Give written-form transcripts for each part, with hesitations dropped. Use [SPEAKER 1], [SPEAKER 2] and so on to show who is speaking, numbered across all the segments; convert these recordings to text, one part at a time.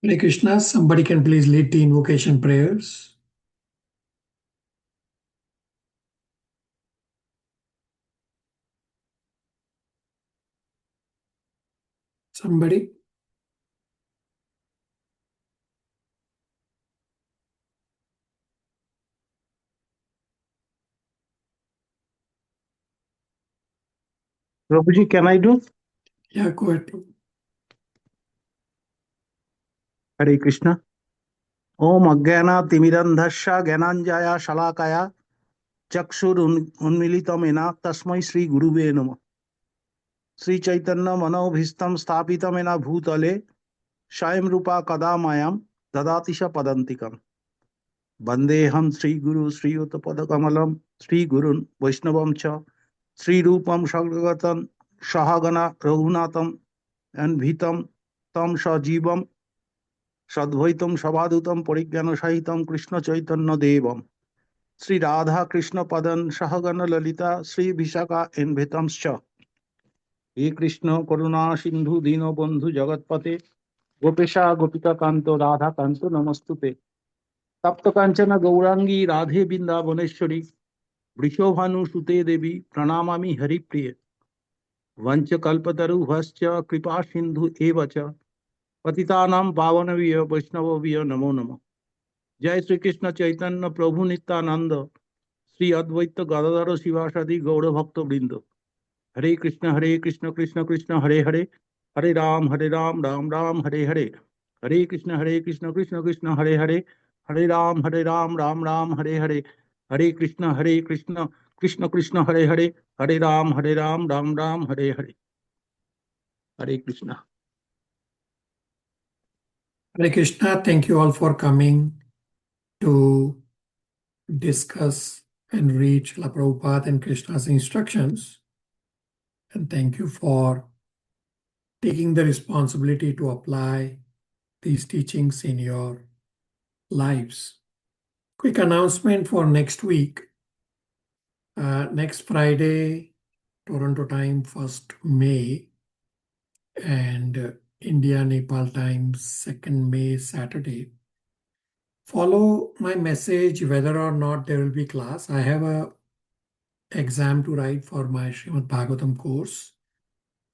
[SPEAKER 1] Hare Krishna, somebody can please lead the invocation prayers. Somebody?
[SPEAKER 2] Prabhuji, can I do?
[SPEAKER 1] Yeah, go ahead.
[SPEAKER 2] Hare Krishna. Om Ajnana Timirandhasya Gyananjaya Shalakaya Chakshur Unmilitam Ena Tasmai Sri Guruve Namah. Sri Chaitanya Manobhistam Sthapitam Ena Bhutale Shayam Rupa Kadamayam Dadatisha Padantikam. Vandeham Sri Guru Sri Uttapada Kamalam Sri Gurun Vaishnavam Cha Sri Rupam Shagagatan Shahagana Raghunatam and Vitam Tam Shajivam Sadvaitam Savadutam Parigyana Sahitam Krishna Chaitanya Devam Sri Radha Krishna Padan Sahagana Lalita Sri Vishaka Envitamscha He Krishna Karuna Sindhu Dino Bandhu Jagatpate Gopesha Gopika Kanto Radha Kanto Namastute Tapta Kanchana Gaurangi Radhe Binda Vaneshwari Vrishabhanu Sute Devi Pranamami Hari Priya Vancha Kalpataru Vascha Kripa Sindhu Evacha Patitanam Pavanaviya Vaishnavaviya Namo Namo जय श्री कृष्ण चैतन्य प्रभु नित्यानंद श्री अद्वैत गदाधर शिवासादि गौर भक्त वृंद हरे कृष्ण कृष्ण कृष्ण हरे हरे हरे राम राम राम हरे हरे हरे कृष्ण कृष्ण कृष्ण हरे हरे हरे राम राम राम हरे हरे हरे कृष्ण कृष्ण कृष्ण हरे Ram Ram Ram Hare Hare Hare Krishna.
[SPEAKER 1] Hare Krishna, thank you all for coming to discuss and read Srila Prabhupada and Krishna's instructions. And thank you for taking the responsibility to apply these teachings in your lives. Quick announcement for next week. Next Friday, Toronto time, 1st May, and India, Nepal time, 2nd May, Saturday. Follow my message whether or not there will be class. I have a exam to write for my Srimad Bhagavatam course.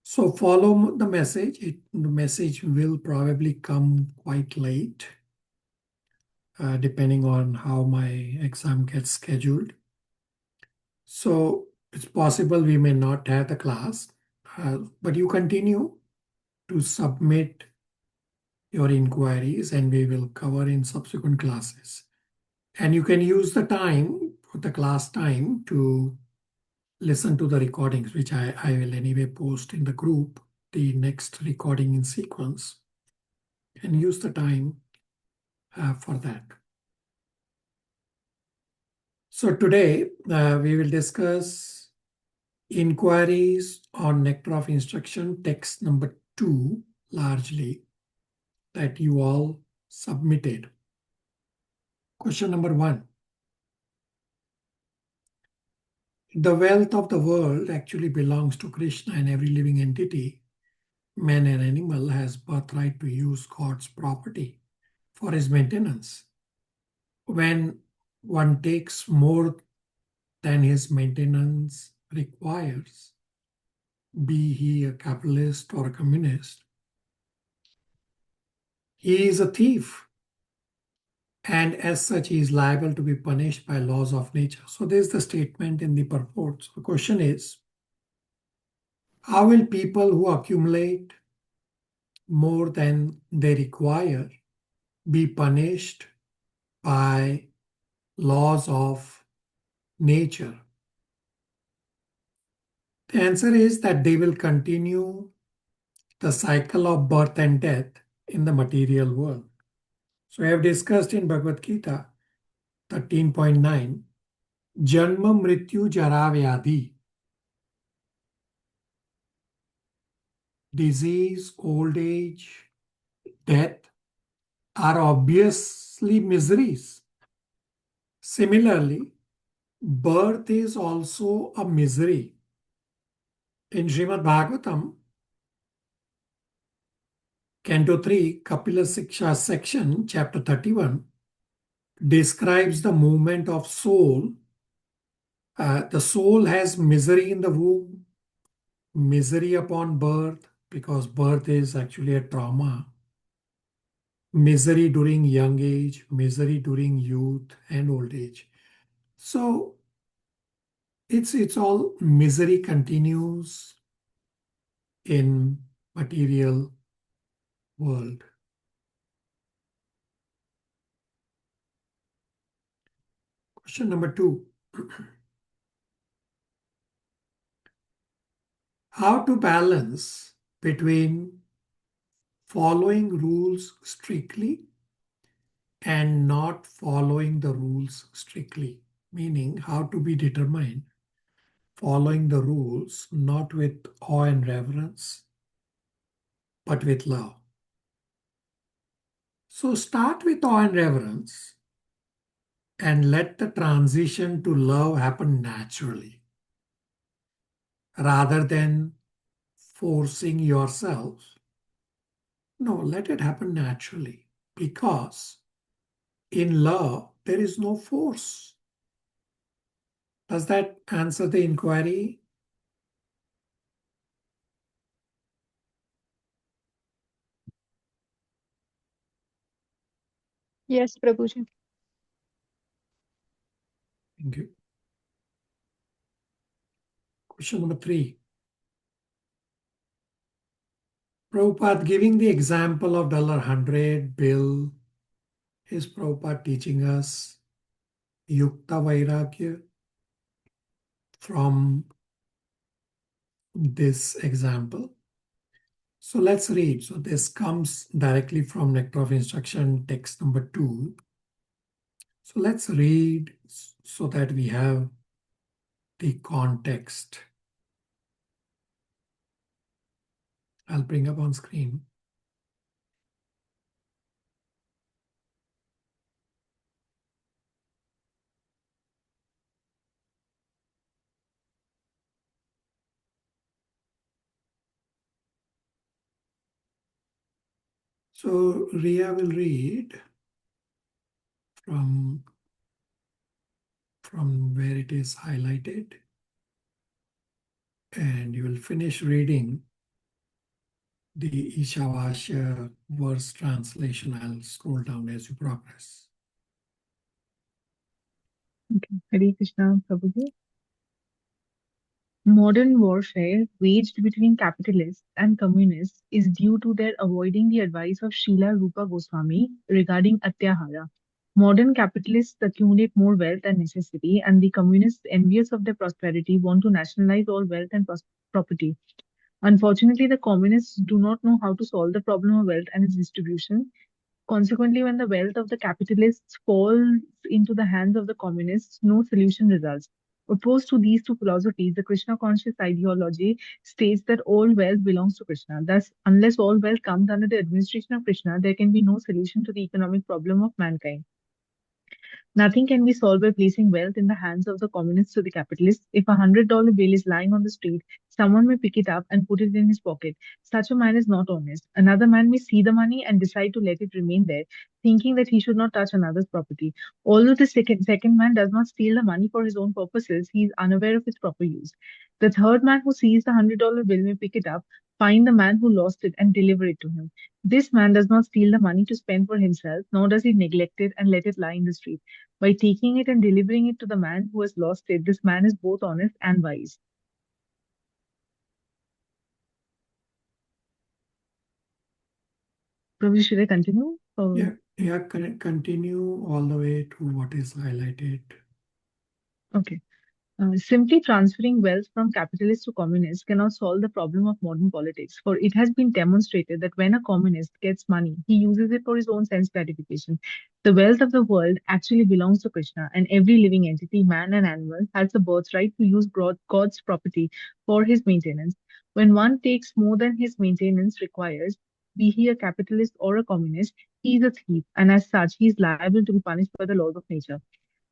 [SPEAKER 1] So follow the message. The message will probably come quite late, depending on how my exam gets scheduled. So it's possible we may not have the class, but you continue to submit your inquiries and we will cover in subsequent classes. And you can use the time, the class time, to listen to the recordings, which I will anyway post in the group, the next recording in sequence, and use the time for that. So today we will discuss inquiries on Nectar of Instruction, text number 2, largely, that you all submitted. Question number 1. The wealth of the world actually belongs to Krishna, and every living entity, man and animal, has birthright to use God's property for his maintenance. When one takes more than his maintenance requires, be he a capitalist or a communist, he is a thief, and as such he is liable to be punished by laws of nature. So there's the statement in the purport. So the question is, how will people who accumulate more than they require be punished by laws of nature? The answer is that they will continue the cycle of birth and death in the material world. So I have discussed in Bhagavad Gita 13.9, Janma Mrityu Jara Vyadhi. Disease, old age, death are obviously miseries. Similarly, birth is also a misery. In Srimad Bhagavatam, Canto 3, Kapila Siksha section, chapter 31, describes the movement of soul. The soul has misery in the womb, misery upon birth, because birth is actually a trauma, misery during young age, misery during youth and old age. So it's all misery continues in material world. Question number 2. How to balance between following rules strictly and not following the rules strictly, meaning how to be determined following the rules not with awe and reverence but with love. So start with awe and reverence and let the transition to love happen naturally rather than forcing yourself. No, let it happen naturally, because in love there is no force. Does that answer the inquiry?
[SPEAKER 3] Yes, Prabhuji.
[SPEAKER 1] Thank you. Question number 3. Prabhupada giving the example of $100 bill, is Prabhupada teaching us Yukta Vairagya from this example? So let's read. So this comes directly from Nectar of Instruction, text number 2. So let's read so that we have the context. I'll bring up on screen. So Ria will read from where it is highlighted, and you will finish reading the Ishavasya verse translation. I'll scroll down as you progress.
[SPEAKER 3] Okay. Hare Krishna, Prabhuji. Modern warfare waged between capitalists and communists is due to their avoiding the advice of Srila Rupa Goswami regarding Atyahara. Modern capitalists accumulate more wealth than necessity, and the communists, envious of their prosperity, want to nationalize all wealth and property. Unfortunately, the communists do not know how to solve the problem of wealth and its distribution. Consequently, when the wealth of the capitalists falls into the hands of the communists, no solution results. Opposed to these two philosophies, the Krishna conscious ideology states that all wealth belongs to Krishna. Thus, unless all wealth comes under the administration of Krishna, there can be no solution to the economic problem of mankind. Nothing can be solved by placing wealth in the hands of the communists or the capitalists. If $100 bill is lying on the street, someone may pick it up and put it in his pocket. Such a man is not honest. Another man may see the money and decide to let it remain there, thinking that he should not touch another's property. Although the second man does not steal the money for his own purposes, he is unaware of its proper use. The third man who sees the $100 bill may pick it up, find the man who lost it, and deliver it to him. This man does not steal the money to spend for himself, nor does he neglect it and let it lie in the street. By taking it and delivering it to the man who has lost it, this man is both honest and wise. Prabhu, should I continue?
[SPEAKER 1] Yeah, continue all the way to what is highlighted.
[SPEAKER 3] Okay. Simply transferring wealth from capitalists to communists cannot solve the problem of modern politics, for it has been demonstrated that when a communist gets money, he uses it for his own sense gratification. The wealth of the world actually belongs to Krishna, and every living entity, man and animal, has the birthright to use God's property for his maintenance. When one takes more than his maintenance requires, be he a capitalist or a communist, he is a thief, and as such, he is liable to be punished by the laws of nature.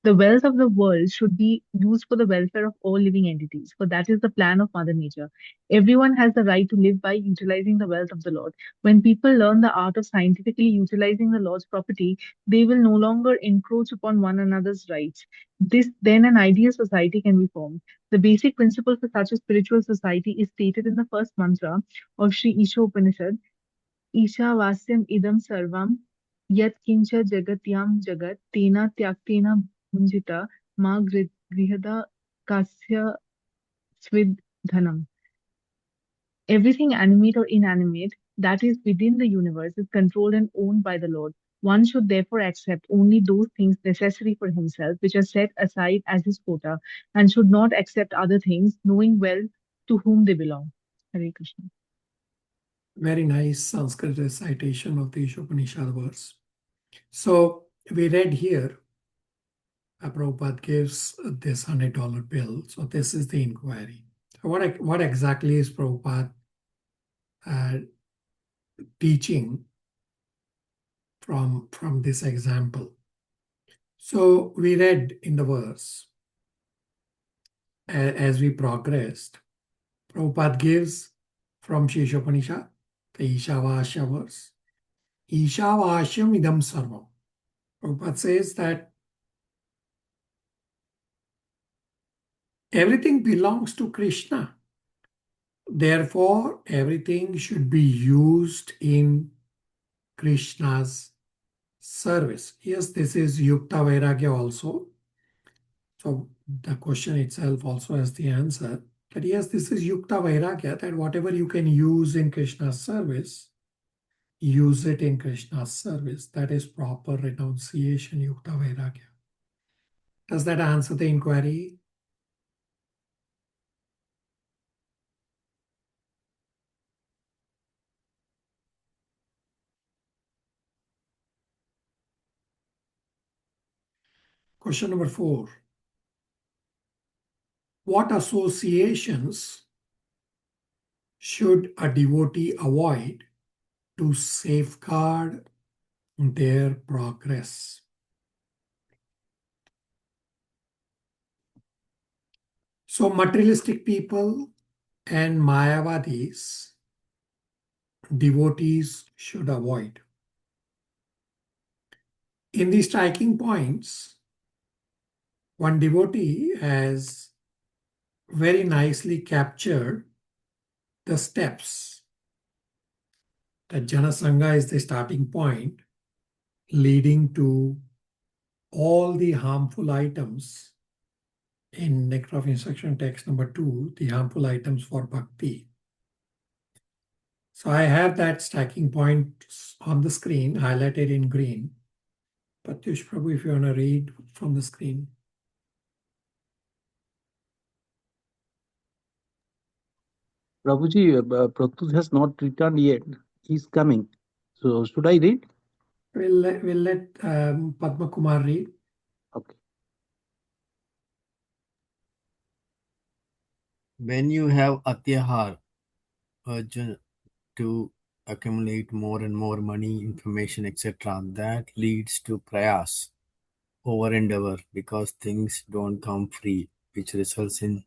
[SPEAKER 3] The wealth of the world should be used for the welfare of all living entities, for that is the plan of Mother Nature. Everyone has the right to live by utilizing the wealth of the Lord. When people learn the art of scientifically utilizing the Lord's property, they will no longer encroach upon one another's rights. Then an ideal society can be formed. The basic principle for such a spiritual society is stated in the first mantra of Sri Isha Upanishad, ईशावास्यम् idam sarvam yat kincha jagatyam jagat tena tyaktena bhunjita ma grihada kasya svid dhanam. Everything animate or inanimate that is within the universe is controlled and owned by the Lord. One should therefore accept only those things necessary for himself which are set aside as his quota, and should not accept other things, knowing well to whom they belong. Hare Krishna.
[SPEAKER 1] Very nice Sanskrit recitation of the Upanishad verse. So we read here, Prabhupada gives this $100 bill. So this is the inquiry. What exactly is Prabhupada teaching from this example? So we read in the verse, as we progressed, Prabhupada gives from Upanishad, the Ishavasya verse. Ishavasyam idam sarvam. Prabhupada says that everything belongs to Krishna. Therefore, everything should be used in Krishna's service. Yes, this is Yukta Vairagya also. So the question itself also has the answer. That yes, this is Yukta Vairagya, that whatever you can use in Krishna's service, use it in Krishna's service. That is proper renunciation, Yukta Vairagya. Does that answer the inquiry? Question number 4. What associations should a devotee avoid to safeguard their progress? So materialistic people and Mayavadis, devotees should avoid. In the striking points, one devotee has very nicely captured the steps. That Janasangha is the starting point leading to all the harmful items in Nectar of Instruction text number 2, the harmful items for bhakti. So I have that stacking point on the screen highlighted in green. Pratyush Prabhu, if you want to read from the screen.
[SPEAKER 2] Prabhuji, Pratyush has not returned yet. He's coming. So should I read?
[SPEAKER 1] We'll let Padma Kumar read.
[SPEAKER 2] Okay.
[SPEAKER 4] When you have atyahar, urge to accumulate more and more money, information, etc., that leads to prayas, over endeavor, because things don't come free, which results in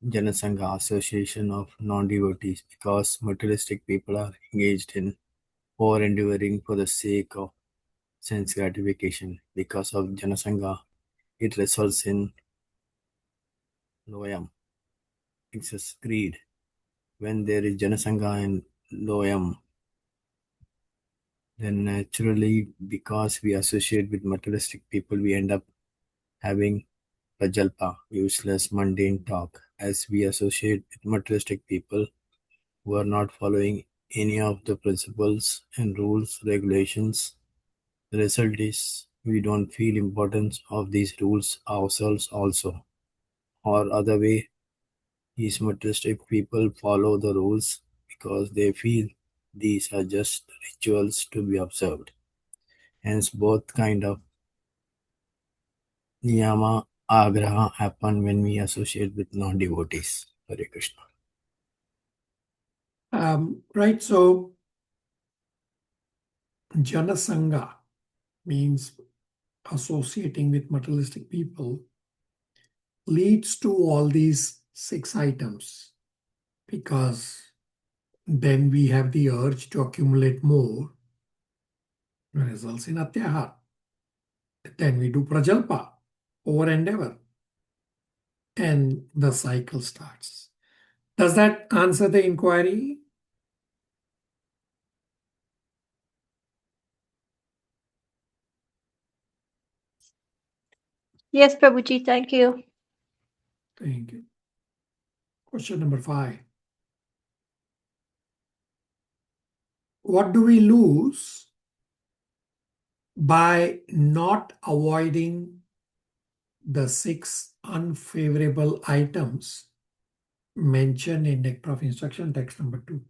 [SPEAKER 4] Janasangha, association of non-devotees, because materialistic people are engaged in over endeavoring for the sake of sense gratification. Because of Janasangha, it results in loyam, excess greed. When there is Janasangha and loyam, then naturally, because we associate with materialistic people, we end up having prajalpa, useless, mundane talk, as we associate with materialistic people who are not following any of the principles and rules, regulations. The result is we don't feel importance of these rules ourselves also. Or other way, these materialistic people follow the rules because they feel these are just rituals to be observed. Hence both kind of niyama agraha happen when we associate with non-devotees. Hare Krishna.
[SPEAKER 1] Right, so Janasangha means associating with materialistic people leads to all these 6 items, because then we have the urge to accumulate more, results in atyahara. Then we do prajalpa, over and ever, and the cycle starts. Does that answer the inquiry?
[SPEAKER 5] Yes, Prabhuji, thank you.
[SPEAKER 1] Thank you. Question number 5. What do we lose by not avoiding the 6 unfavorable items mentioned in Nectar of Instruction text number 2?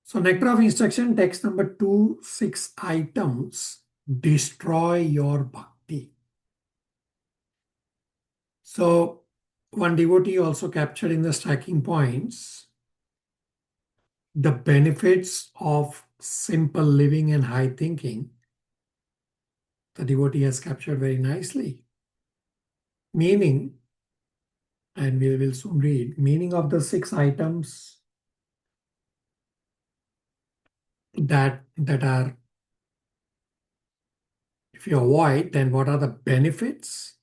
[SPEAKER 1] So Nectar of Instruction text number 2, 6 items destroy your bhakti. So one devotee also captured in the striking points the benefits of simple living and high thinking. The devotee has captured very nicely. Meaning, and we will soon read, meaning of the 6 items that are, if you avoid, then what are the benefits?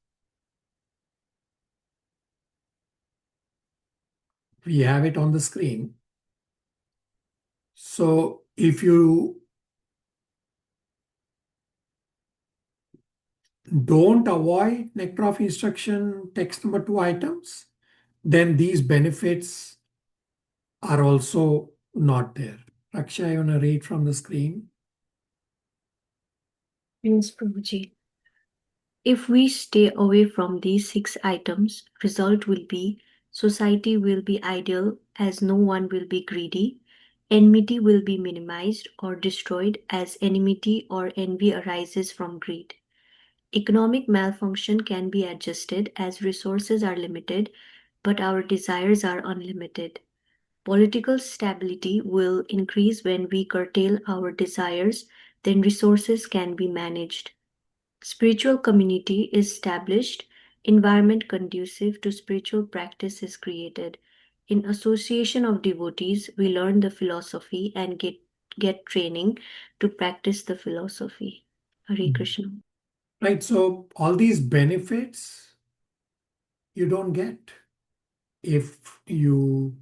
[SPEAKER 1] We have it on the screen. So if you don't avoid Nectar of Instruction text number 2 items, then these benefits are also not there. Raksha, you want to read from the screen?
[SPEAKER 6] Yes, Prabhuji. If we stay away from these 6 items, result will be society will be ideal as no one will be greedy, enmity will be minimized or destroyed as enmity or envy arises from greed. Economic malfunction can be adjusted as resources are limited, but our desires are unlimited. Political stability will increase when we curtail our desires, then resources can be managed. Spiritual community is established, environment conducive to spiritual practice is created. In association of devotees, we learn the philosophy and get training to practice the philosophy. Hare Krishna.
[SPEAKER 1] Right, so all these benefits you don't get if you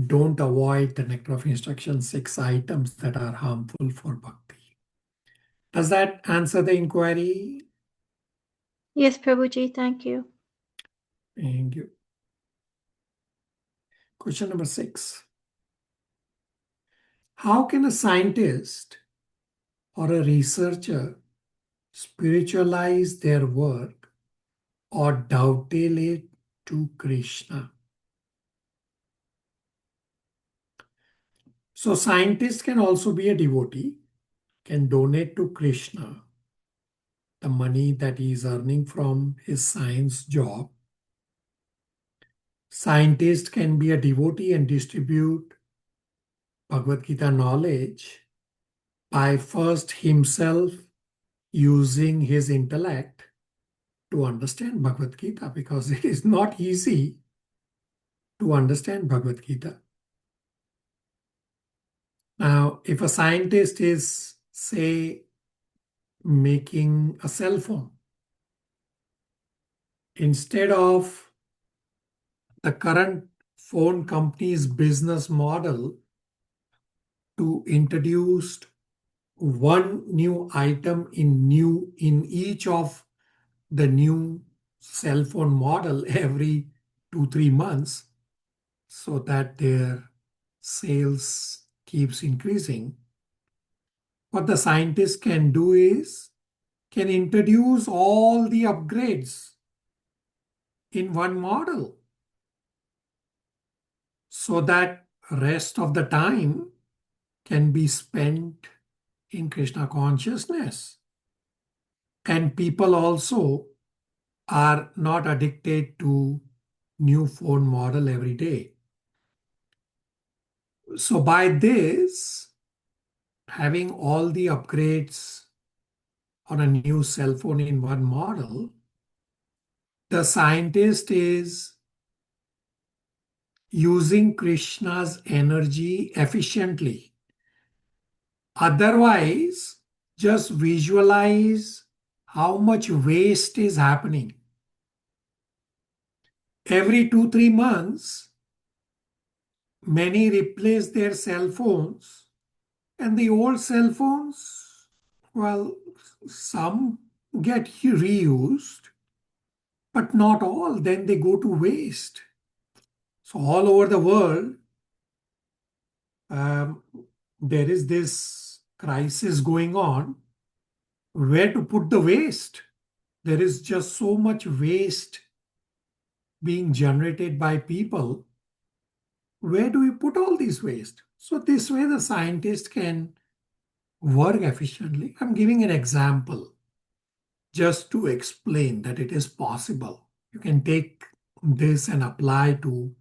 [SPEAKER 1] don't avoid the Nectar of Instruction 6 items that are harmful for bhakti. Does that answer the inquiry?
[SPEAKER 5] Yes, Prabhuji, thank you.
[SPEAKER 1] Thank you. Question number 6. How can a scientist or a researcher spiritualize their work or dovetail it to Krishna? So scientist can also be a devotee, can donate to Krishna the money that he is earning from his science job. Scientist can be a devotee and distribute Bhagavad Gita knowledge by first himself using his intellect to understand Bhagavad Gita, because it is not easy to understand Bhagavad Gita. Now, if a scientist is, say, making a cell phone, instead of the current phone company's business model to introduce one new item in each of the new cell phone model every 2-3 months, so that their sales keeps increasing, what the scientist can do is can introduce all the upgrades in one model, so that rest of the time can be spent in Krishna consciousness. And people also are not addicted to new phone model every day. So by this, having all the upgrades on a new cell phone in one model, the scientist is using Krishna's energy efficiently. Otherwise, just visualize how much waste is happening. Every 2-3 months, many replace their cell phones, and the old cell phones, well, some get reused, but not all. Then they go to waste. So all over the world, there is this crisis going on. Where to put the waste? There is just so much waste being generated by people. Where do we put all this waste? So this way the scientist can work efficiently. I'm giving an example just to explain that it is possible. You can take this and apply to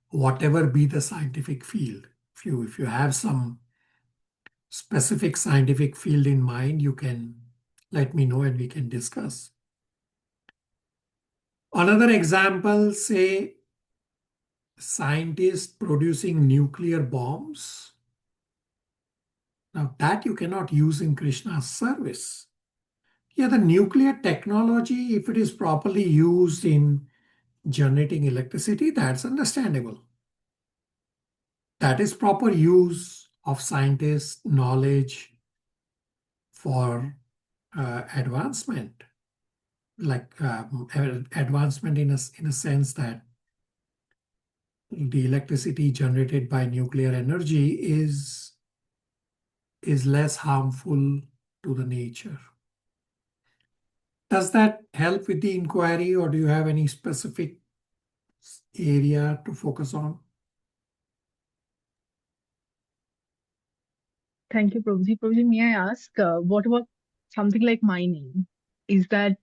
[SPEAKER 1] whatever be the scientific field. If you have some specific scientific field in mind, you can let me know and we can discuss. Another example, say scientists producing nuclear bombs. Now that you cannot use in Krishna's service. Yeah, the nuclear technology, if it is properly used in generating electricity, that's understandable. That is proper use of scientists' knowledge for advancement, like advancement in a sense that the electricity generated by nuclear energy is less harmful to the nature. Does that help with the inquiry, or do you have any specific area to focus on?
[SPEAKER 3] Thank you, Prabhuji. Prabhuji, may I ask, what about something like mining? Is that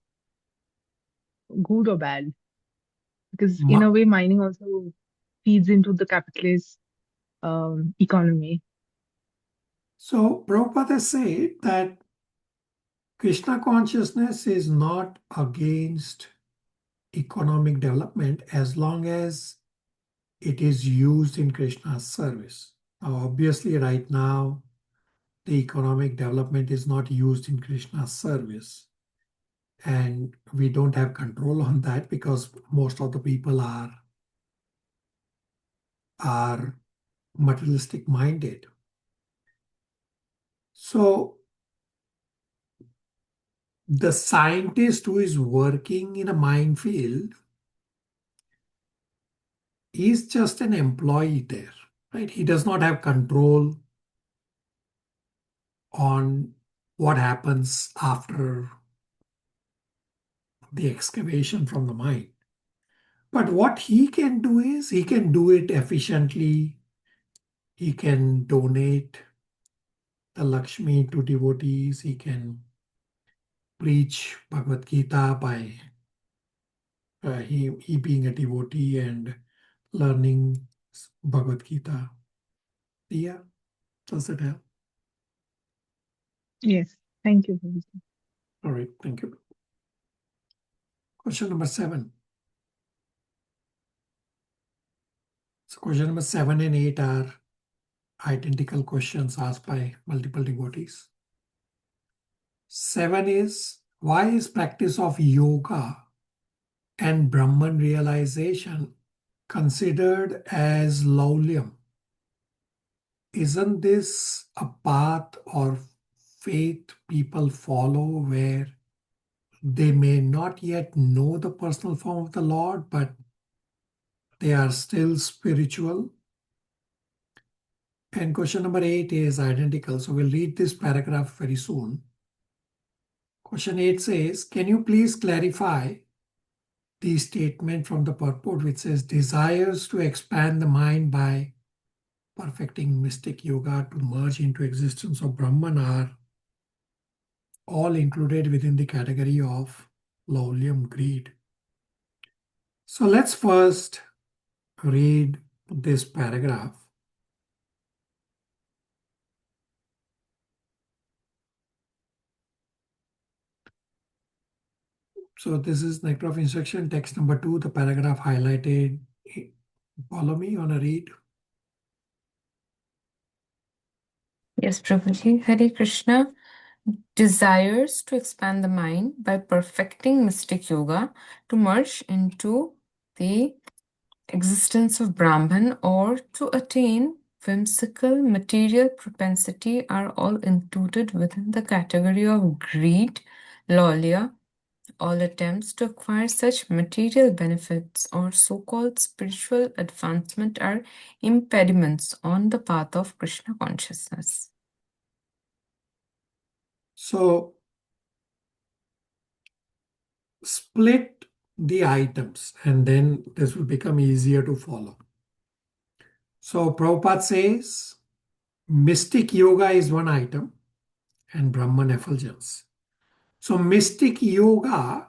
[SPEAKER 3] good or bad? Because in a way, mining also feeds into the capitalist economy.
[SPEAKER 1] So Prabhupada said that Krishna consciousness is not against economic development as long as it is used in Krishna's service. Now, obviously, right now, the economic development is not used in Krishna's service. And we don't have control on that because most of the people are materialistic minded. So the scientist who is working in a minefield is just an employee there, right? He does not have control on what happens after the excavation from the mine. But what he can do is he can do it efficiently. He can donate the Lakshmi to devotees. He can preach Bhagavad Gita by he being a devotee and learning Bhagavad Gita. Yeah, does it help?
[SPEAKER 3] Yes, thank you, Prabhuji.
[SPEAKER 1] All right, thank you. Question number 7. So question number 7 and 8 are identical questions asked by multiple devotees. 7 is, why is practice of yoga and Brahman realization considered as laulyam? Isn't this a path or faith people follow where they may not yet know the personal form of the Lord, but they are still spiritual? And question number 8 is identical. So we'll read this paragraph very soon. Question 8 says, can you please clarify the statement from the purport which says desires to expand the mind by perfecting mystic yoga to merge into existence of Brahman are all included within the category of laulyam, greed. So let's first read this paragraph. So this is nectar of instruction, text number 2, the paragraph highlighted. Follow me on a read.
[SPEAKER 7] Yes, Prabhuji. Hare Krishna desires to expand the mind by perfecting mystic yoga to merge into the existence of Brahman or to attain whimsical material propensity are all included within the category of greed, lolia. All attempts to acquire such material benefits or so-called spiritual advancement are impediments on the path of Krishna consciousness.
[SPEAKER 1] So split the items and then this will become easier to follow. So Prabhupada says mystic yoga is one item and Brahman effulgence. So mystic yoga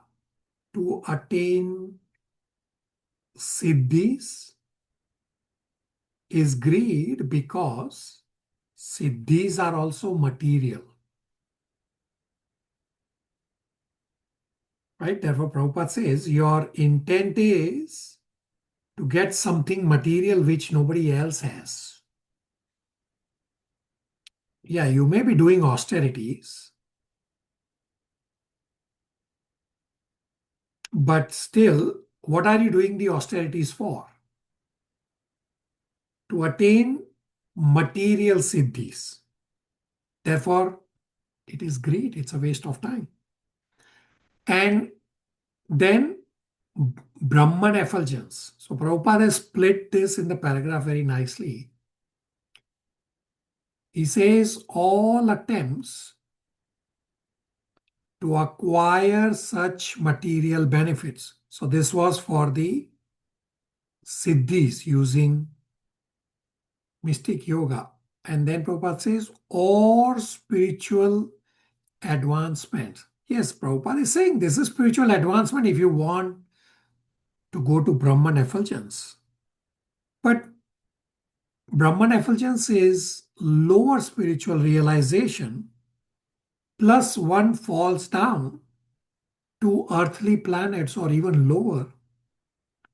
[SPEAKER 1] to attain siddhis is greed because siddhis are also material. Right? Therefore, Prabhupada says your intent is to get something material which nobody else has. Yeah, you may be doing austerities, but still, what are you doing the austerities for? To attain material siddhis. Therefore, it is greed, it's a waste of time. And then Brahman effulgence. So Prabhupada has split this in the paragraph very nicely. He says all attempts to acquire such material benefits. So this was for the siddhis using mystic yoga. And then Prabhupada says, or spiritual advancement. Yes, Prabhupada is saying this is spiritual advancement if you want to go to Brahman effulgence. But Brahman effulgence is lower spiritual realization, plus one falls down to earthly planets or even lower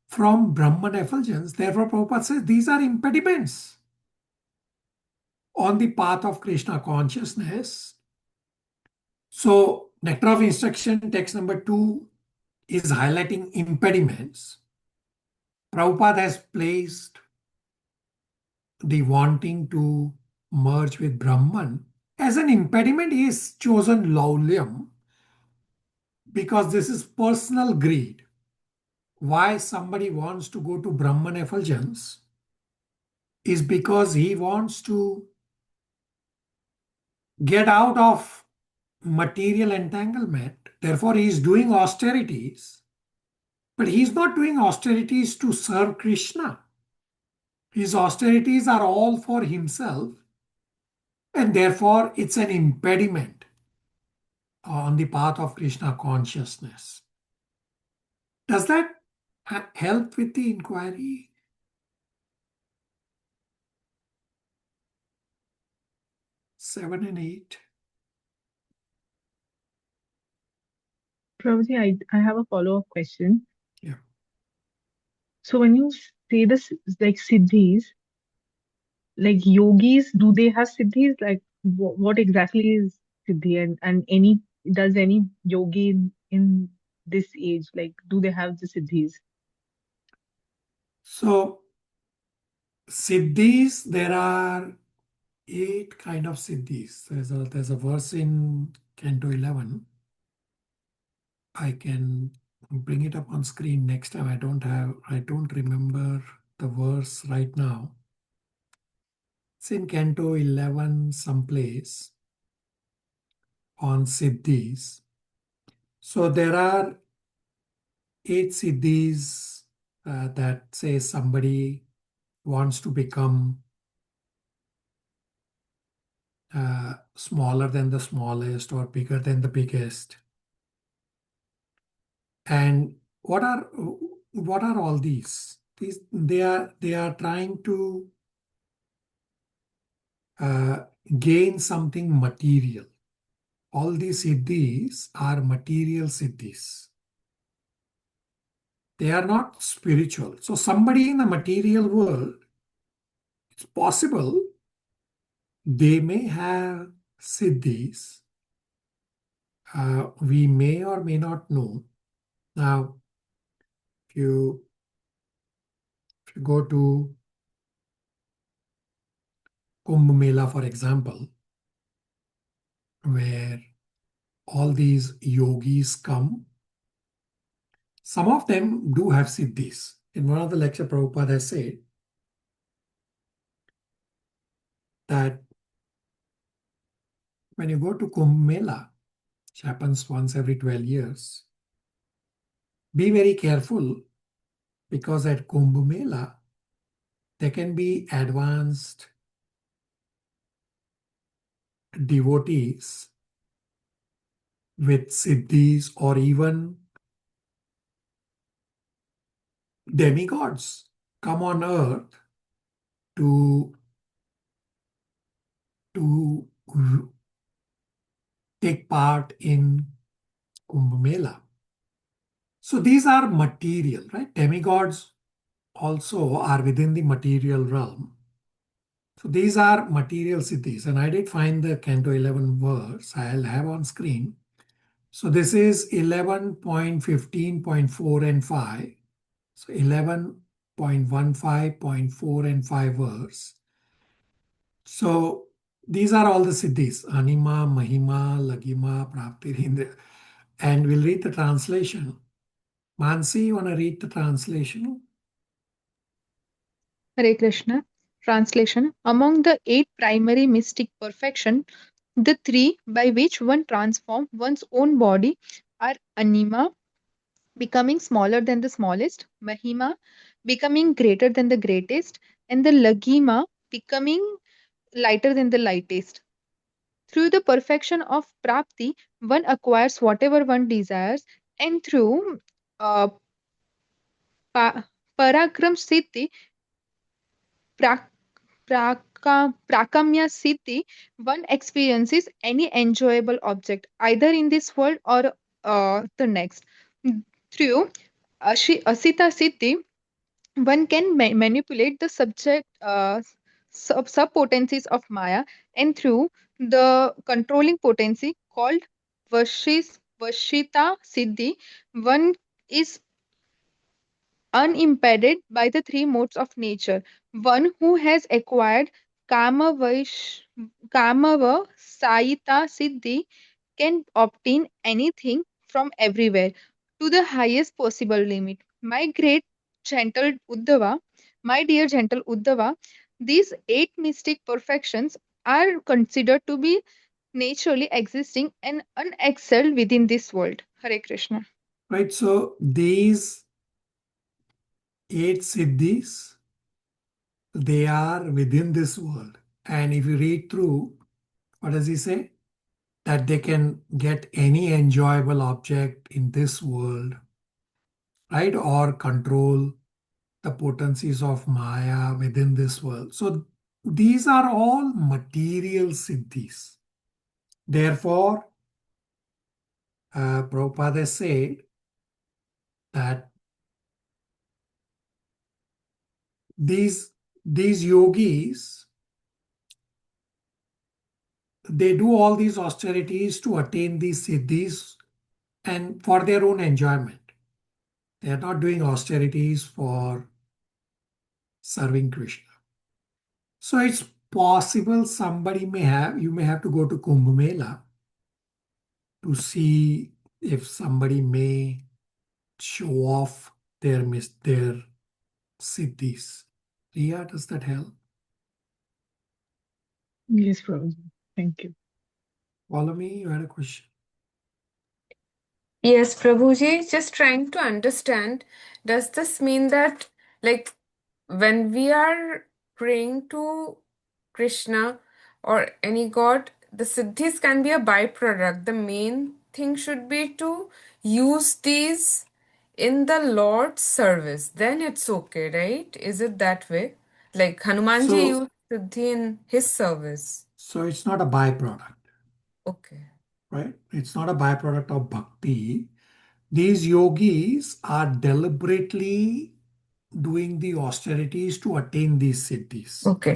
[SPEAKER 1] from Brahman effulgence. Therefore, Prabhupada says these are impediments on the path of Krishna consciousness. So, nectar of instruction, text number 2 is highlighting impediments. Prabhupada has placed the wanting to merge with Brahman as an impediment. He has chosen laulyam because this is personal greed. Why somebody wants to go to Brahman effulgence is because he wants to get out of material entanglement. Therefore, he is doing austerities, but he is not doing austerities to serve Krishna. His austerities are all for himself, and therefore it's an impediment on the path of Krishna consciousness. Does that help with the inquiry? Seven and 8.
[SPEAKER 3] Prabhuji, I have a follow-up question.
[SPEAKER 1] Yeah.
[SPEAKER 3] So when you say this, like siddhis, like yogis, do they have siddhis? Like what exactly is siddhi? And does any yogi in this age, like, do they have the siddhis?
[SPEAKER 1] So, siddhis, there are 8 kind of siddhis. There's a verse in Canto 11. I can bring it up on screen next time. I don't remember the verse right now. It's in Canto 11 someplace on siddhis. So there are 8 siddhis that say somebody wants to become smaller than the smallest or bigger than the biggest. And what are all these? They are trying to gain something material. All these siddhis are material siddhis. They are not spiritual. So somebody in the material world, it's possible they may have siddhis. We may or may not know. Now, if you go to Kumbh Mela, for example, where all these yogis come, some of them do have siddhis. In one of the lecture, Prabhupada has said that when you go to Kumbh Mela, which happens once every 12 years, be very careful, because at Kumbh Mela, there can be advanced devotees with siddhis or even demigods come on earth to take part in Kumbh Mela. So these are material, right? Demigods also are within the material realm. So these are material siddhis. And I did find the Canto 11 verse I'll have on screen. So this is 11.15.4 and 5. So 11.15.4 and 5 verse. So these are all the siddhis: Anima, Mahima, Lagima, Prapti, Indriya. And we'll read the translation. Mansi, you want to read the translation?
[SPEAKER 3] Hare Krishna. Translation. Among the 8 primary mystic perfection, the 3 by which one transforms one's own body are Anima, becoming smaller than the smallest, Mahima, becoming greater than the greatest, and the Lagima, becoming lighter than the lightest. Through the perfection of Prapti, one acquires whatever one desires, and through uh, Parakram Siddhi, Prakamya Siddhi, one experiences any enjoyable object, either in this world or the next. Through Asita Siddhi, one can manipulate the subject sub-potencies of Maya, and through the controlling potency called Vashita Siddhi, one is unimpeded by the 3 modes of nature. One who has acquired Kamava Saita Siddhi can obtain anything from everywhere to the highest possible limit. My dear gentle Uddhava, these 8 mystic perfections are considered to be naturally existing and unexcelled within this world. Hare Krishna.
[SPEAKER 1] Right. So these 8 siddhis, they are within this world. And if you read through, what does he say? That they can get any enjoyable object in this world, right? Or control the potencies of Maya within this world. So these are all material siddhis. Therefore, Prabhupada said that these yogis, they do all these austerities to attain these siddhis and for their own enjoyment. They are not doing austerities for serving Krishna. So it's possible you may have to go to Kumbh Mela to see if somebody may show off their siddhis. Riya, does that help?
[SPEAKER 3] Yes, Prabhuji. Thank you.
[SPEAKER 1] Follow me, you had a question.
[SPEAKER 7] Yes, Prabhuji, just trying to understand, does this mean that, like, when we are praying to Krishna or any god, the siddhis can be a byproduct? The main thing should be to use these in the Lord's service. Then it's okay, right? Is it that way? Like Hanumanji
[SPEAKER 1] So,
[SPEAKER 7] used siddhi in his service.
[SPEAKER 1] so it's not a byproduct,
[SPEAKER 7] Okay.
[SPEAKER 1] right? It's not a byproduct of bhakti. These yogis are deliberately doing the austerities to attain these siddhis.
[SPEAKER 7] Okay.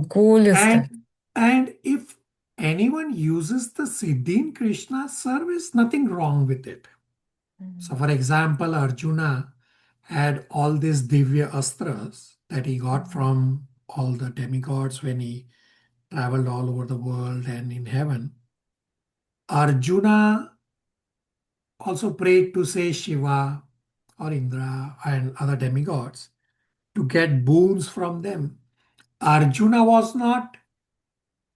[SPEAKER 7] Goal is that.
[SPEAKER 1] And if anyone uses the siddhi in Krishna's service, nothing wrong with it. So, for example, Arjuna had all these divya astras that he got from all the demigods when he traveled all over the world and in heaven. Arjuna also prayed to, say, Shiva or Indra and other demigods to get boons from them. Arjuna was not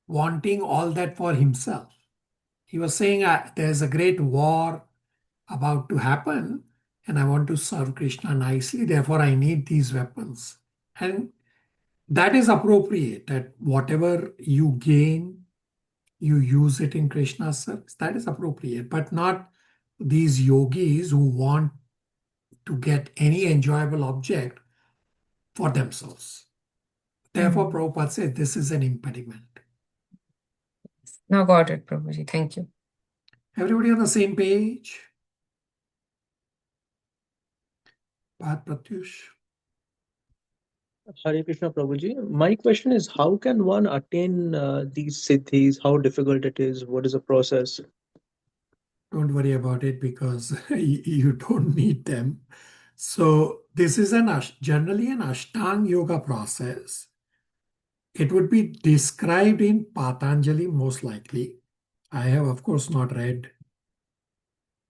[SPEAKER 1] wanting all that for himself. He was saying, there's a great war about to happen and I want to serve Krishna nicely, therefore I need these weapons. And that is appropriate, that whatever you gain, you use it in Krishna's service. That is appropriate, but not these yogis who want to get any enjoyable object for themselves. Therefore, Prabhupada said this is an impediment.
[SPEAKER 7] Now got it, Prabhuji. Thank you.
[SPEAKER 1] Everybody on the same page? Bhat Pratyush.
[SPEAKER 8] Hare Krishna Prabhuji. My question is, how can one attain these siddhis? How difficult it is? What is the process?
[SPEAKER 1] Don't worry about it because you don't need them. So this is generally an Ashtanga yoga process. It would be described in Patanjali most likely. I have, of course, not read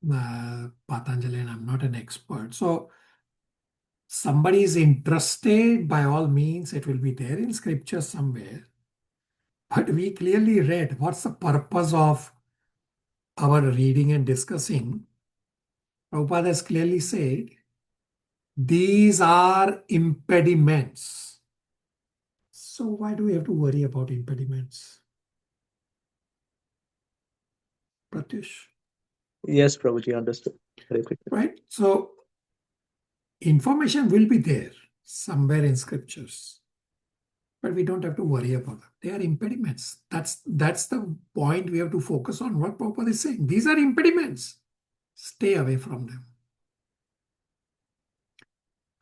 [SPEAKER 1] Patanjali and I'm not an expert. So somebody is interested, by all means, it will be there in scripture somewhere. But we clearly read what's the purpose of our reading and discussing. Prabhupada has clearly said, these are impediments. So why do we have to worry about impediments? Pratyush?
[SPEAKER 8] Yes, Prabhuji, understood. Hare Krishna.
[SPEAKER 1] Right? So information will be there somewhere in scriptures. But we don't have to worry about them. They are impediments. That's the point we have to focus on what Prabhupada is saying. These are impediments. Stay away from them.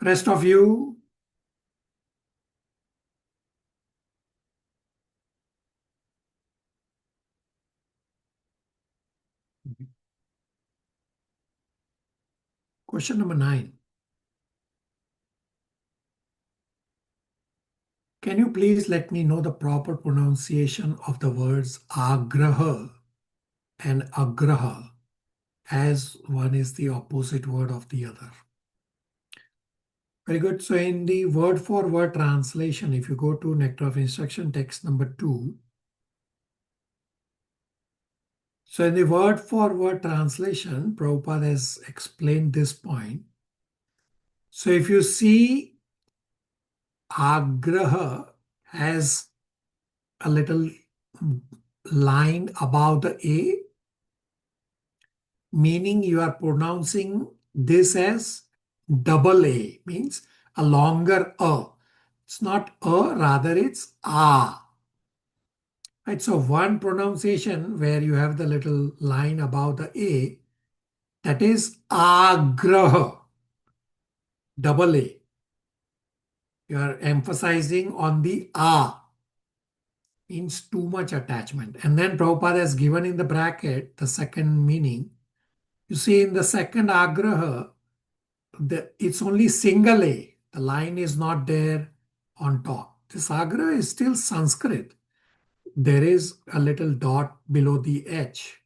[SPEAKER 1] Rest of you, question number 9. Can you please let me know the proper pronunciation of the words agraha and agraha, as one is the opposite word of the other? Very good. So in the word for word translation, if you go to Nectar of Instruction text number 2, so in the word for word translation, Prabhupada has explained this point. So if you see agraha has a little line above the A, meaning you are pronouncing this as double A, means a longer A. It's not A, rather it's A. Right, so one pronunciation where you have the little line above the A, that is agraha, double A. You are emphasizing on the A, means too much attachment. And then Prabhupada has given in the bracket the second meaning. You see in the second agraha, it's only single A. The line is not there on top. This agraha is still Sanskrit. There is a little dot below the H.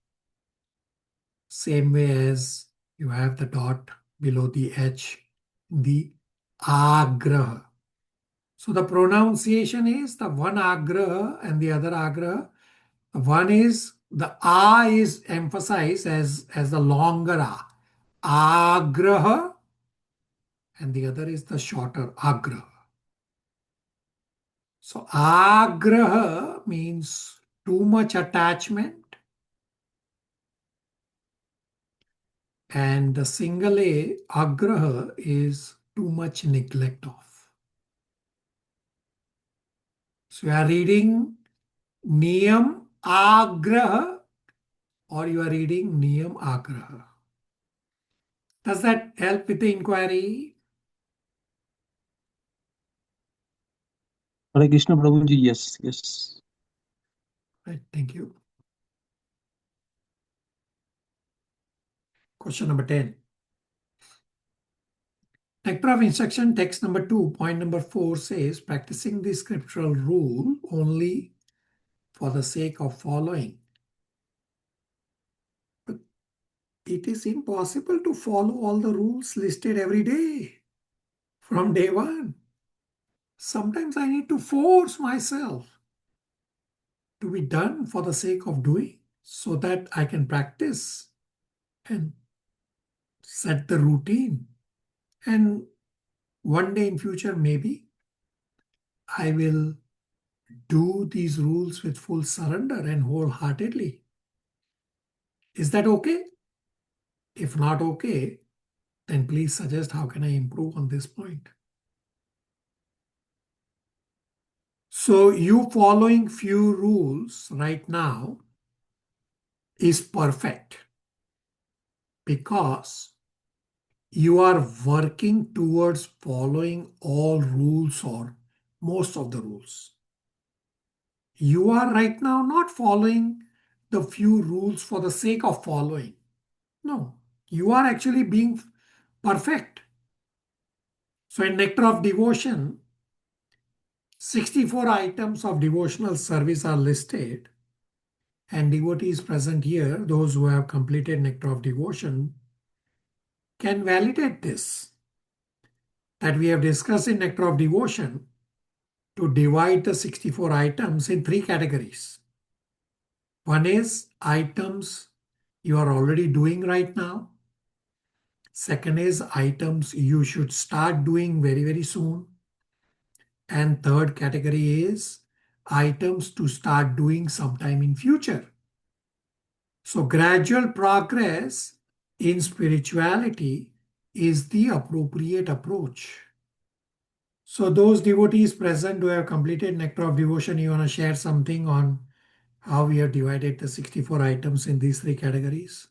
[SPEAKER 1] Same way as you have the dot below the H, the agraha. So the pronunciation is the one agraha and the other agraha. One is the A is emphasized as the longer A. Agraha, and the other is the shorter agraha. So agraha means too much attachment, and the single A, agraha, is too much neglect of. So you are reading niyam agraha or you are reading niyam agraha. Does that help with the inquiry?
[SPEAKER 8] Hare Krishna Prabhuji, yes, yes.
[SPEAKER 1] Right, thank you. Question number 10. Nectar of Instruction, text number 2, point number 4 says, practicing the scriptural rule only for the sake of following. But it is impossible to follow all the rules listed every day from day one. Sometimes I need to force myself to be done for the sake of doing so that I can practice and set the routine. And one day in future, maybe I will do these rules with full surrender and wholeheartedly. Is that okay? If not okay, then please suggest how can I improve on this point. So you following few rules right now is perfect because you are working towards following all rules or most of the rules. You are right now not following the few rules for the sake of following. No, you are actually being perfect. So in Nectar of Devotion, 64 items of devotional service are listed, and devotees present here, those who have completed Nectar of Devotion, can validate this, that we have discussed in Nectar of Devotion to divide the 64 items in 3 categories. One is items you are already doing right now. Second is items you should start doing very, very soon. And third category is items to start doing sometime in future. So gradual progress in spirituality is the appropriate approach. So those devotees present who have completed Nectar of Devotion, you want to share something on how we have divided the 64 items in these 3 categories?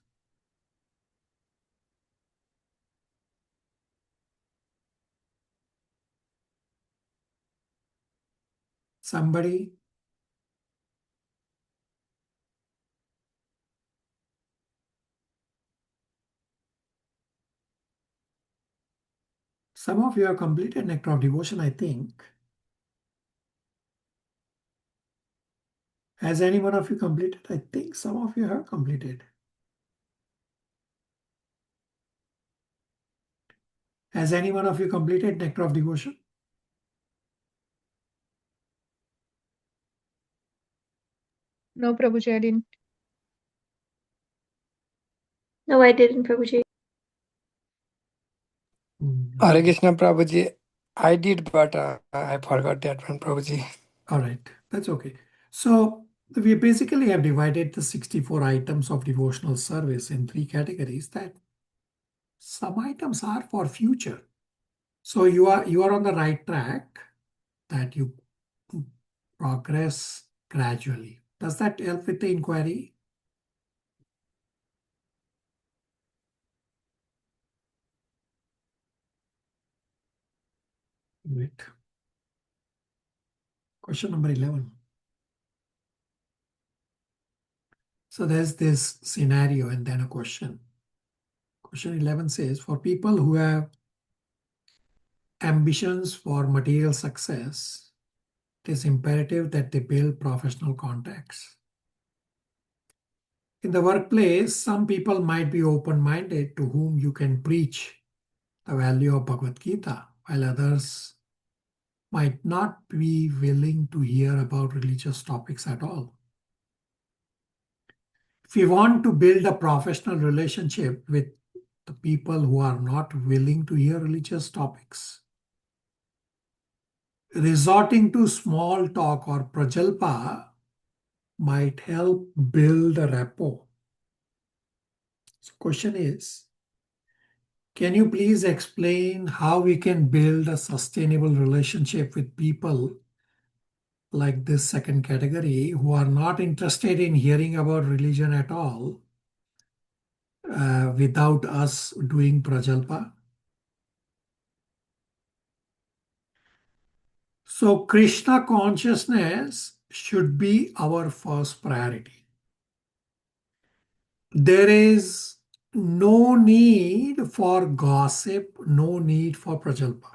[SPEAKER 1] Somebody? Some of you have completed Nectar of Devotion, I think. Has any one of you completed? I think some of you have completed. Has any one of you completed Nectar of Devotion?
[SPEAKER 9] No, Prabhuji, I didn't.
[SPEAKER 5] No, I didn't, Prabhuji.
[SPEAKER 10] Hare Krishna Prabhuji. I did, but I forgot that one, Prabhuji.
[SPEAKER 1] All right, that's okay. So we basically have divided the 64 items of devotional service in 3 categories. That some items are for future. So you are on the right track, that you progress gradually. Does that help with the inquiry? Great. Question number 11. So there's this scenario and then a question. Question 11 says, for people who have ambitions for material success, it is imperative that they build professional contacts. In the workplace, some people might be open-minded to whom you can preach the value of Bhagavad Gita, while others might not be willing to hear about religious topics at all. If we want to build a professional relationship with the people who are not willing to hear religious topics, resorting to small talk or prajalpa might help build a rapport. So question is, can you please explain how we can build a sustainable relationship with people like this second category who are not interested in hearing about religion at all, without us doing prajalpa. So Krishna consciousness should be our first priority. There is no need for gossip, no need for prajalpa.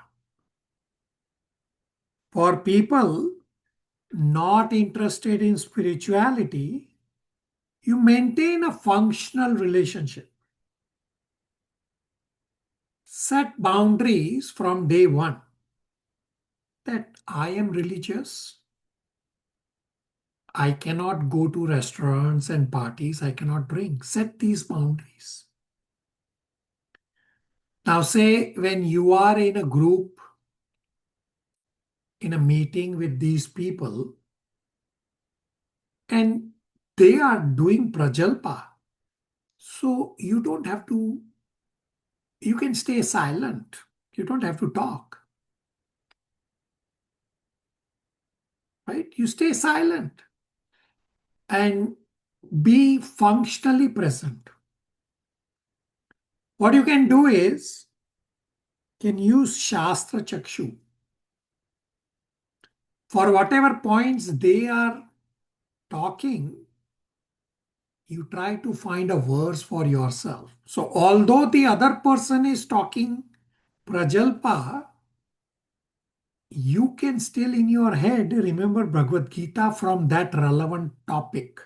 [SPEAKER 1] For people not interested in spirituality, you maintain a functional relationship. Set boundaries from day one that I am religious. I cannot go to restaurants and parties. I cannot drink. Set these boundaries. Now, say when you are in a group, in a meeting with these people, and they are doing prajalpa, so you don't have to, you can stay silent. You don't have to talk. Right? You stay silent and be functionally present. What you can do is, can use Shastra Chakshu. For whatever points they are talking, you try to find a verse for yourself. So although the other person is talking prajalpa, you can still in your head remember Bhagavad Gita from that relevant topic,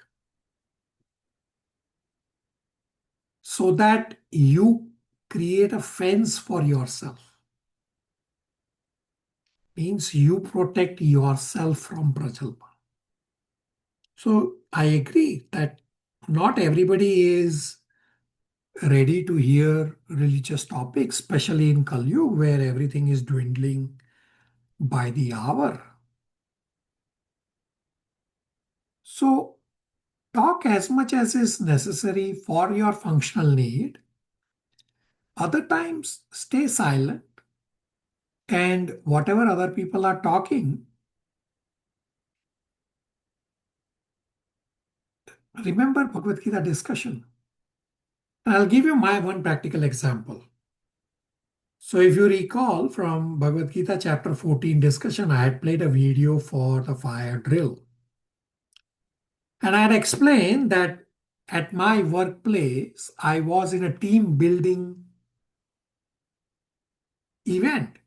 [SPEAKER 1] so that you create a fence for yourself. Means you protect yourself from prajalpa. So I agree that not everybody is ready to hear religious topics, especially in Kali Yuga, where everything is dwindling by the hour. So talk as much as is necessary for your functional need. Other times, stay silent. And whatever other people are talking, remember Bhagavad Gita discussion. I'll give you my one practical example. So if you recall from Bhagavad Gita chapter 14 discussion, I had played a video for the fire drill. And I had explained that at my workplace, I was in a team building event.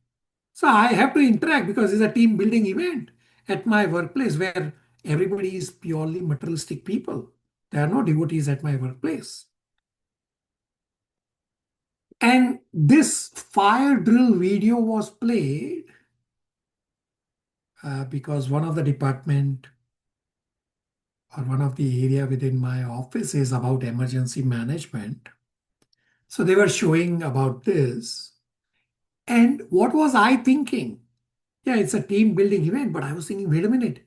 [SPEAKER 1] So I have to interact because it's a team building event at my workplace where everybody is purely materialistic people. There are no devotees at my workplace. And this fire drill video was played because one of the department or one of the area within my office is about emergency management. So they were showing about this. And what was I thinking? Yeah, it's a team building event, but I was thinking, wait a minute,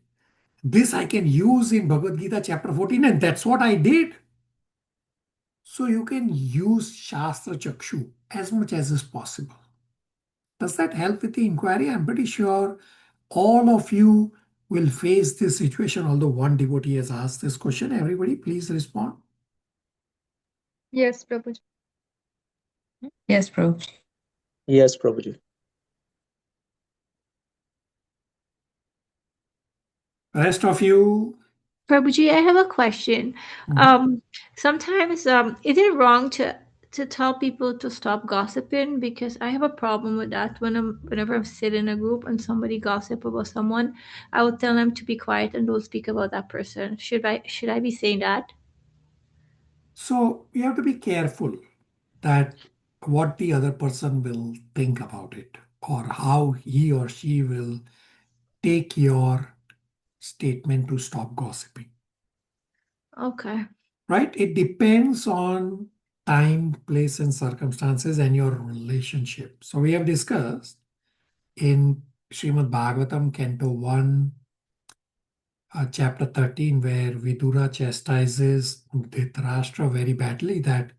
[SPEAKER 1] this I can use in Bhagavad Gita chapter 14, and that's what I did. So you can use Shastra Chakshu as much as is possible. Does that help with the inquiry? I'm pretty sure all of you will face this situation, although one devotee has asked this question. Everybody, please respond.
[SPEAKER 9] Yes, Prabhuji.
[SPEAKER 7] Yes, Prabhuji.
[SPEAKER 8] Yes, Prabhuji.
[SPEAKER 1] Rest of you.
[SPEAKER 5] Prabhuji, I have a question. Sometimes is it wrong to tell people to stop gossiping? Because I have a problem with that. Whenever I'm sitting in a group and somebody gossip about someone, I would tell them to be quiet and don't speak about that person. Should I be saying that?
[SPEAKER 1] So you have to be careful that what the other person will think about it or how he or she will take your statement to stop gossiping.
[SPEAKER 5] Okay.
[SPEAKER 1] Right? It depends on time, place, and circumstances and your relationship. So we have discussed in Srimad Bhagavatam, Canto 1, chapter 13, where Vidura chastises Dhritarashtra very badly, that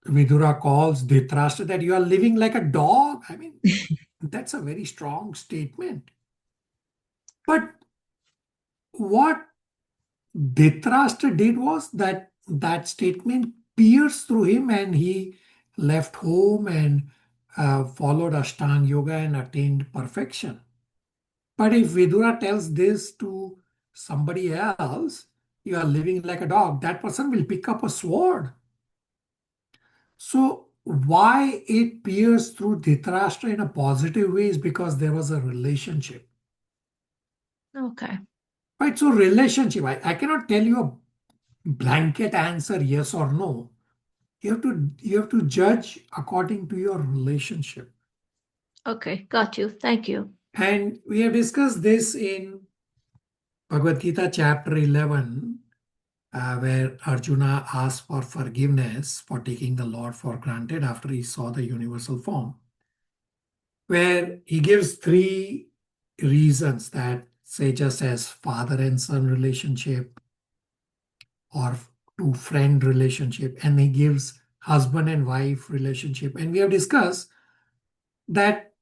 [SPEAKER 1] Vidura calls Dhritarashtra that you are living like a dog. I mean, that's a very strong statement. But what Dhritarashtra did was that statement pierced through him and he left home and followed Ashtanga Yoga and attained perfection. But if Vidura tells this to somebody else, you are living like a dog, that person will pick up a sword. So why it pierced through Dhritarashtra in a positive way is because there was a relationship.
[SPEAKER 5] Okay.
[SPEAKER 1] Right? So relationship, I cannot tell you a blanket answer, yes or no. You have to judge according to your relationship.
[SPEAKER 5] Okay, got you. Thank you.
[SPEAKER 1] And we have discussed this in Bhagavad Gita chapter 11, where Arjuna asked for forgiveness for taking the Lord for granted after he saw the universal form, where he gives three reasons that, say, just as father and son relationship or to friend relationship, and he gives husband and wife relationship. And we have discussed that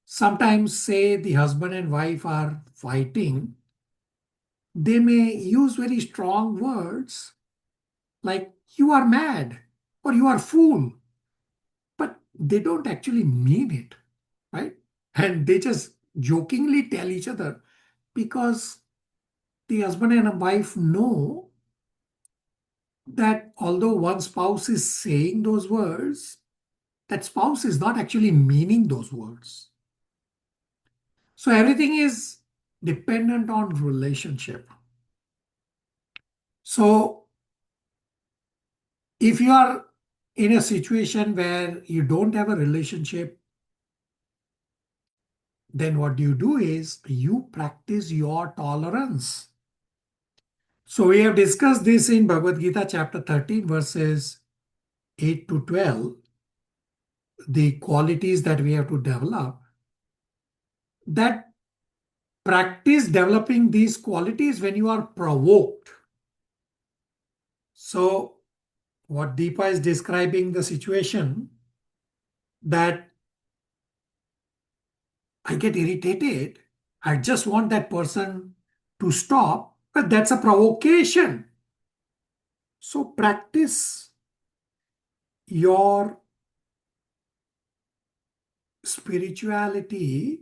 [SPEAKER 1] sometimes, say, the husband and wife are fighting, they may use very strong words like you are mad or you are fool, but they don't actually mean it, right? And they just jokingly tell each other because the husband and wife know that although one spouse is saying those words, that spouse is not actually meaning those words. So everything is dependent on relationship. So if you are in a situation where you don't have a relationship, then what you do is you practice your tolerance. So we have discussed this in Bhagavad Gita chapter 13 verses 8 to 12, the qualities that we have to develop. That practice developing these qualities when you are provoked. So what Deepa is describing the situation that I get irritated. I just want that person to stop, but that's a provocation. So practice your spirituality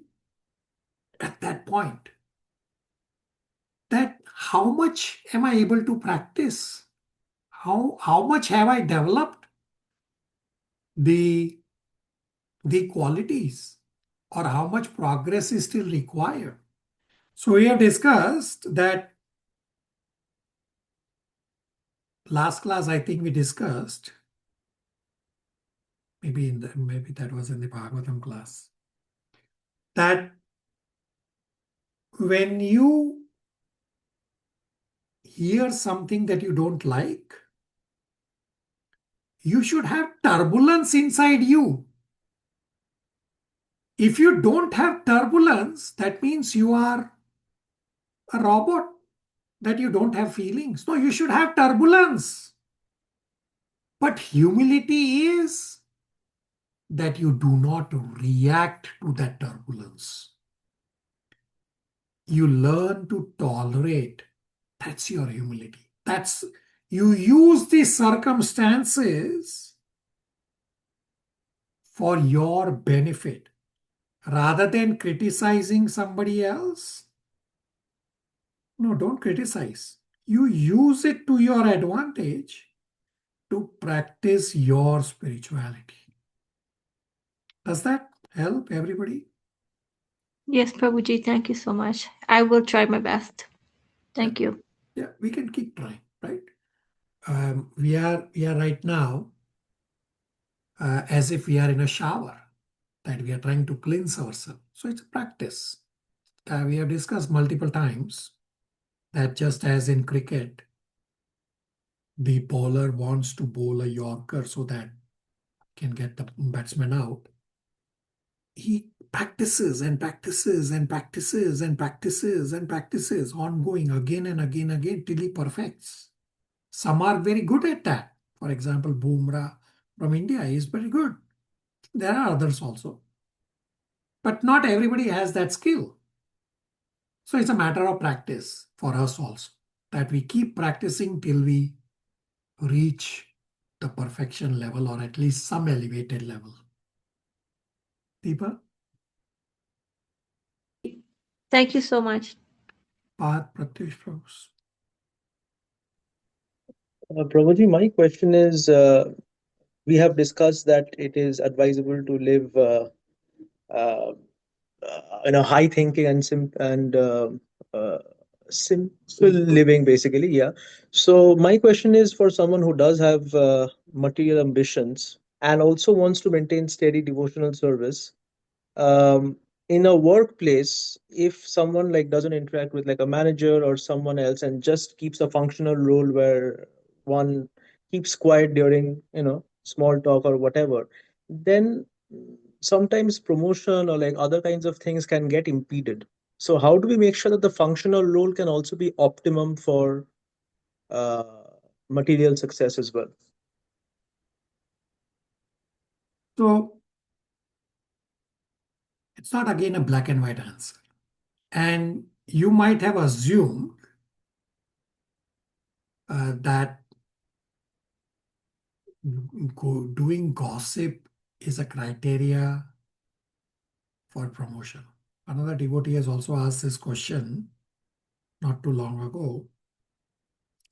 [SPEAKER 1] at that point. That how much am I able to practice? How much have I developed the qualities, or how much progress is still required? So we have discussed that last class. I think we discussed, maybe that was in the Bhagavatam class, that when you hear something that you don't like, you should have turbulence inside you. If you don't have turbulence, that means you are a robot, that you don't have feelings. No, you should have turbulence. But humility is that you do not react to that turbulence. You learn to tolerate. That's your humility. That's, you use the circumstances for your benefit rather than criticizing somebody else. No, don't criticize. You use it to your advantage to practice your spirituality. Does that help everybody?
[SPEAKER 5] Yes, Prabhuji, thank you so much. I will try my best. Thank you.
[SPEAKER 1] Yeah, we can keep trying, right? We are right now as if we are in a shower, that we are trying to cleanse ourselves. So it's a practice. We have discussed multiple times that just as in cricket, the bowler wants to bowl a Yorker so that can get the batsman out. He practices and practices and practices and practices and practices, ongoing again and again till he perfects. Some are very good at that. For example, Bumrah from India is very good. There are others also. But not everybody has that skill. So it's a matter of practice for us also, that we keep practicing till we reach the perfection level or at least some elevated level. Deepa?
[SPEAKER 5] Thank you so much.
[SPEAKER 1] Path, Pratyush, Prabhu.
[SPEAKER 8] Prabhuji, my question is, we have discussed that it is advisable to live high thinking and uh, simple living, basically. Yeah. So my question is for someone who does have material ambitions and also wants to maintain steady devotional service. In a workplace, if someone like doesn't interact with like a manager or someone else and just keeps a functional role where one keeps quiet during small talk or whatever, then sometimes promotion or like other kinds of things can get impeded. So how do we make sure that the functional role can also be optimum for uh, material success as well?
[SPEAKER 1] So it's not again a black and white answer. And you might have assumed that doing gossip is a criteria for promotion. Another devotee has also asked this question not too long ago.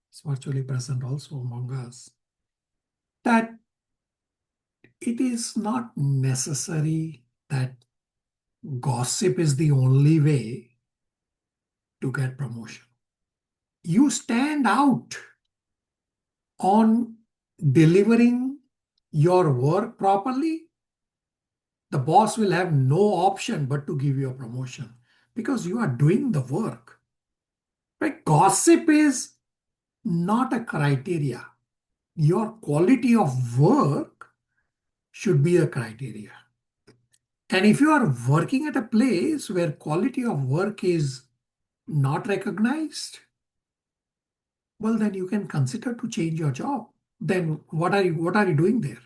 [SPEAKER 1] It's virtually present also among us. That it is not necessary that gossip is the only way to get promotion. You stand out on delivering your work properly, the boss will have no option but to give you a promotion because you are doing the work. Right? Gossip is not a criteria. Your quality of work should be a criteria. And if you are working at a place where quality of work is not recognized, well, then you can consider to change your job. Then what are you doing there?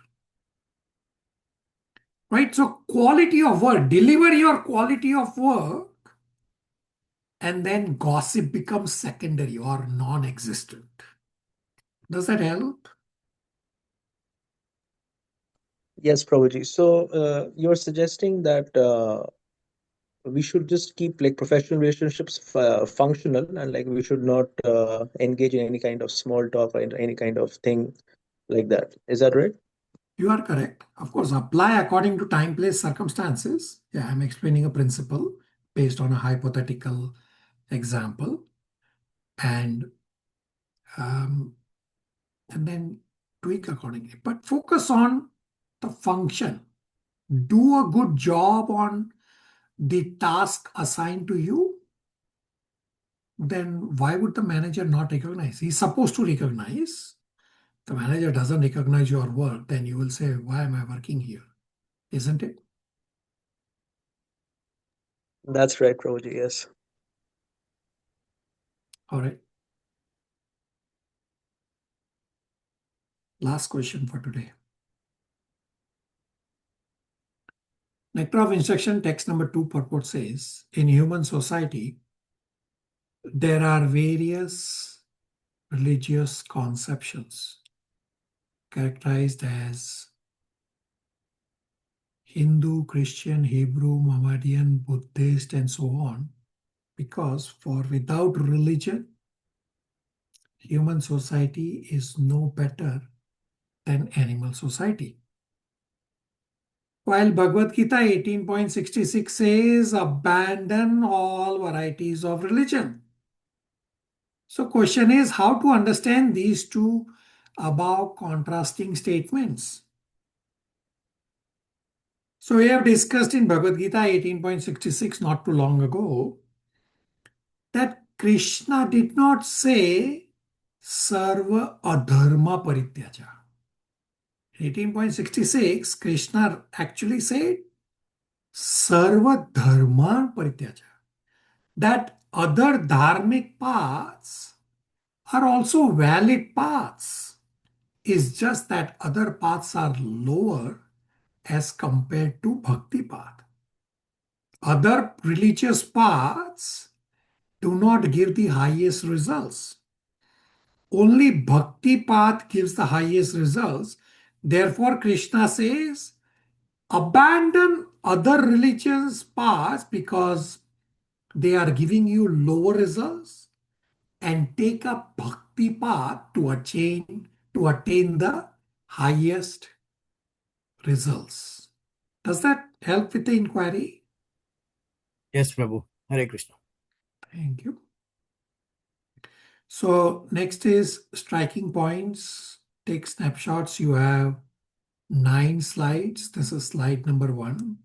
[SPEAKER 1] Right? So quality of work, deliver your quality of work, and then gossip becomes secondary or non-existent. Does that help?
[SPEAKER 8] Yes, Prabhuji. So you're suggesting that we should just keep like professional relationships functional, and like we should not engage in any kind of small talk or in any kind of thing like that. Is that right?
[SPEAKER 1] You are correct. Of course, apply according to time, place, circumstances. Yeah, I'm explaining a principle based on a hypothetical example. And then tweak accordingly. But focus on the function. Do a good job on the task assigned to you. Then why would the manager not recognize? He's supposed to recognize. The manager doesn't recognize your work, then you will say, why am I working here? Isn't it?
[SPEAKER 8] That's right, Prabhuji. Yes.
[SPEAKER 1] All right. Last question for today. Nectar of Instruction, text number 2 purport says, in human society, there are various religious conceptions characterized as Hindu, Christian, Hebrew, Mohammedan, Buddhist, and so on, because for without religion, human society is no better than animal society. While Bhagavad Gita 18.66 says, abandon all varieties of religion. So question is how to understand these two above contrasting statements. So we have discussed in Bhagavad Gita 18.66 not too long ago that Krishna did not say sarva adharma parityaja. 18.66, Krishna actually said sarva dharma parityaja. That other dharmic paths are also valid paths. It's just that other paths are lower as compared to bhakti path. Other religious paths do not give the highest results. only bhakti path gives the highest results. Therefore, Krishna says, abandon other religions paths because they are giving you lower results, and take a bhakti path to attain the highest results. Does that help with the inquiry?
[SPEAKER 4] Yes, Prabhu. Hare Krishna.
[SPEAKER 1] Thank you. So next is striking points. Take snapshots. You have 9 slides. This is slide number 1.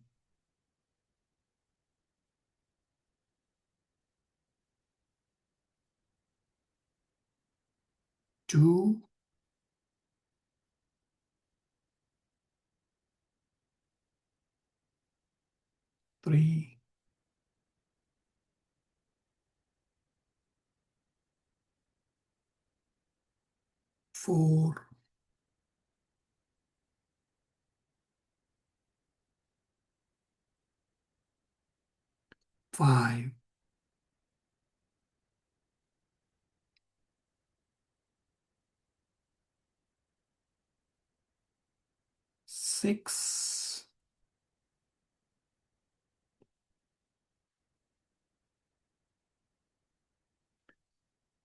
[SPEAKER 1] Two, 3, 4, 5, 6,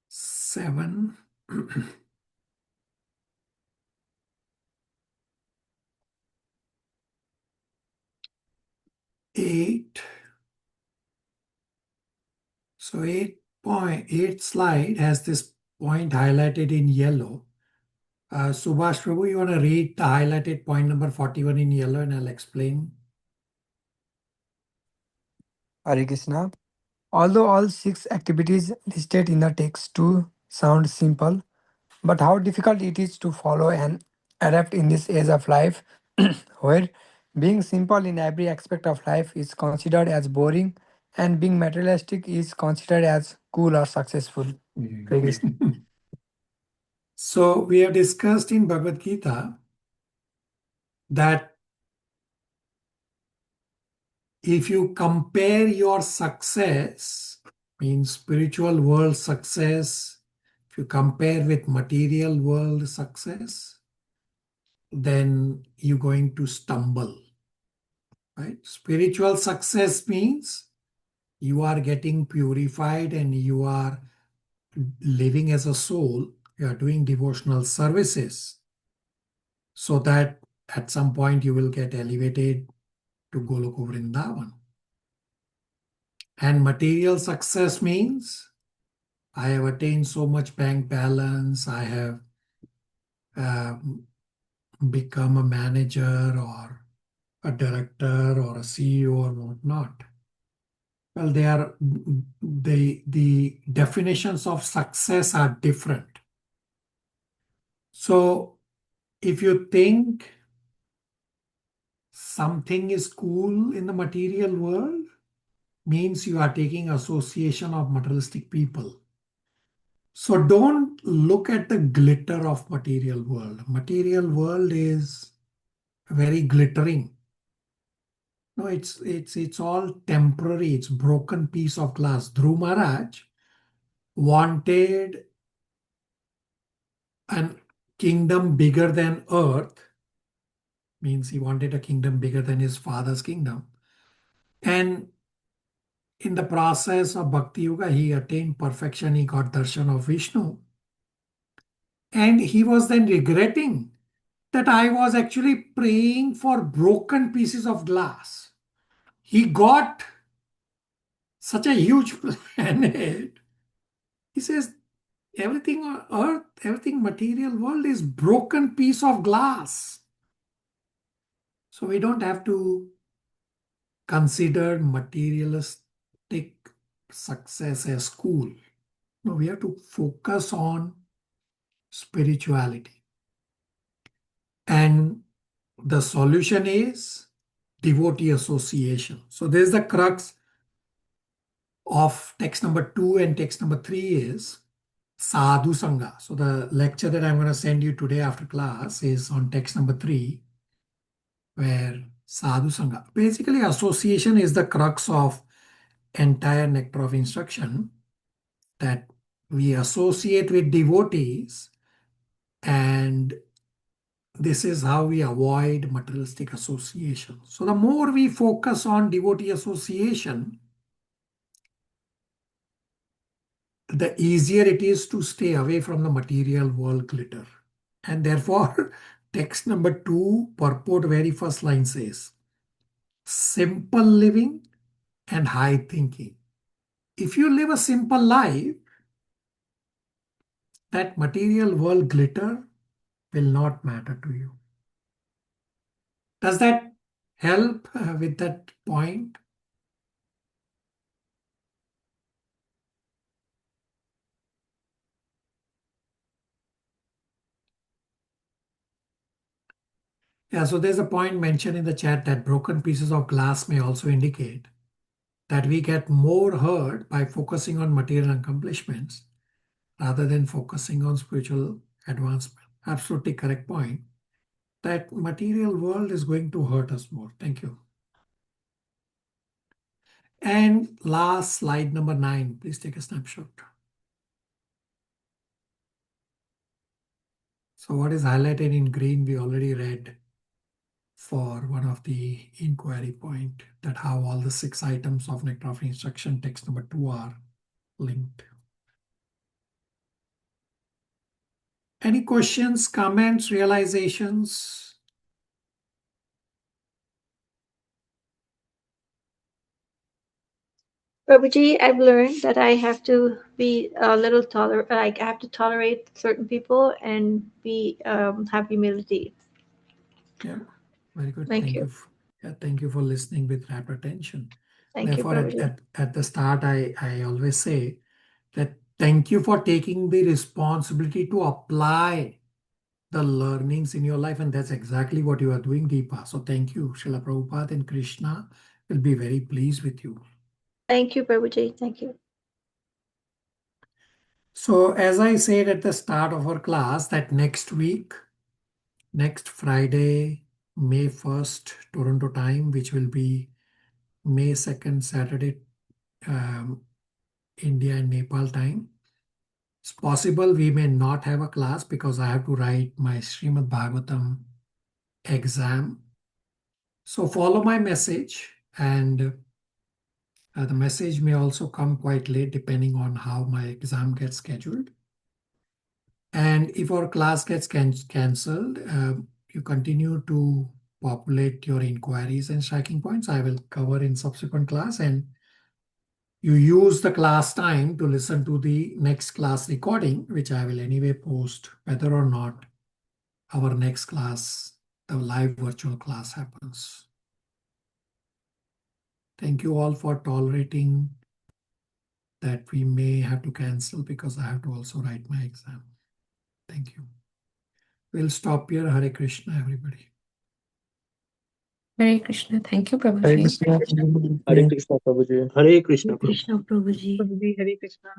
[SPEAKER 1] 7, 8. So 8 slide has this point highlighted in yellow. Subhash Prabhu, you want to read the highlighted point number 41 in yellow and I'll explain.
[SPEAKER 10] Hare Krishna. Although all 6 activities listed in the text 2 sound simple, but how difficult it is to follow and adapt in this age of life, where being simple in every aspect of life is considered as boring and being materialistic is considered as cool or successful. Hare Krishna.
[SPEAKER 1] So we have discussed in Bhagavad Gita that if you compare your success, means spiritual world success, if you compare with material world success, then you're going to stumble, right? Spiritual success means you are getting purified and you are living as a soul. You are doing devotional services so that at some point you will get elevated to Goloka Vrindavan. And material success means I have attained so much bank balance, I have become a manager or a director or a CEO or whatnot. Well, the definitions of success are different. So if you think something is cool in the material world, means you are taking association of materialistic people. So don't look at the glitter of material world. Material world is very glittering. No, it's all temporary. It's broken piece of glass. Dhruv Maharaj wanted a kingdom bigger than earth, means he wanted a kingdom bigger than his father's kingdom. And in the process of Bhakti Yoga, he attained perfection. He got darshan of Vishnu. And he was then regretting that I was actually praying for broken pieces of glass. He got such a huge planet. He says, everything on earth, everything material world is broken piece of glass. So we don't have to consider materialistic success as cool. No, we have to focus on spirituality. And the solution is devotee association. So there's the crux of text number 2 and text number 3 is Sadhu Sangha. So the lecture that I'm going to send you today after class is on text number 3, where Sadhu Sangha. Basically, association is the crux of entire nectar of instruction, that we associate with devotees, and this is how we avoid materialistic association. So the more we focus on devotee association, the easier it is to stay away from the material world glitter. And therefore, text number 2, purport very first line says, simple living and high thinking. If you live a simple life, that material world glitter will not matter to you. Does that help with that point? Yeah, so there's a point mentioned in the chat that broken pieces of glass may also indicate that we get more hurt by focusing on material accomplishments rather than focusing on spiritual advancement. Absolutely correct point. That material world is going to hurt us more. Thank you. And last slide number 9. Please take a snapshot. So what is highlighted in green, we already read for one of the inquiry point, that how all the 6 items of nectar of instruction text number 2 are linked. Any questions, comments, realizations?
[SPEAKER 5] Prabhuji, I've learned that I have to be a little like I have to tolerate certain people and be have humility.
[SPEAKER 1] Yeah, very good.
[SPEAKER 5] Thank you.
[SPEAKER 1] Thank you for listening with rapt attention.
[SPEAKER 5] Thank
[SPEAKER 1] Therefore,
[SPEAKER 5] you, Prabhuji.
[SPEAKER 1] at the start, I always say that thank you for taking the responsibility to apply the learnings in your life, and that's exactly what you are doing, Deepa. So thank you. Srila Prabhupada and Krishna will be very pleased with you.
[SPEAKER 5] Thank you, Prabhuji. Thank you.
[SPEAKER 1] So as I said at the start of our class, that next week, next Friday, May 1st, Toronto time, which will be May 2nd, Saturday, India and Nepal time. It's possible we may not have a class because I have to write my Srimad Bhagavatam exam. So follow my message, and the message may also come quite late depending on how my exam gets scheduled. And if our class gets cancelled, you continue to populate your inquiries and striking points. I will cover in subsequent class, and you use the class time to listen to the next class recording, which I will anyway post whether or not our next class, the live virtual class, happens. Thank you all for tolerating that we may have to cancel because I have to also write my exam. Thank you. We'll stop here. Hare Krishna, everybody.
[SPEAKER 7] Hare Krishna. Thank you,
[SPEAKER 8] Hare
[SPEAKER 7] Prabhuji.
[SPEAKER 8] Krishna. Hare Krishna, Prabhuji. Hare Krishna,
[SPEAKER 6] Hare Krishna, Prabhuji.
[SPEAKER 3] Prabhuji, Hare Krishna.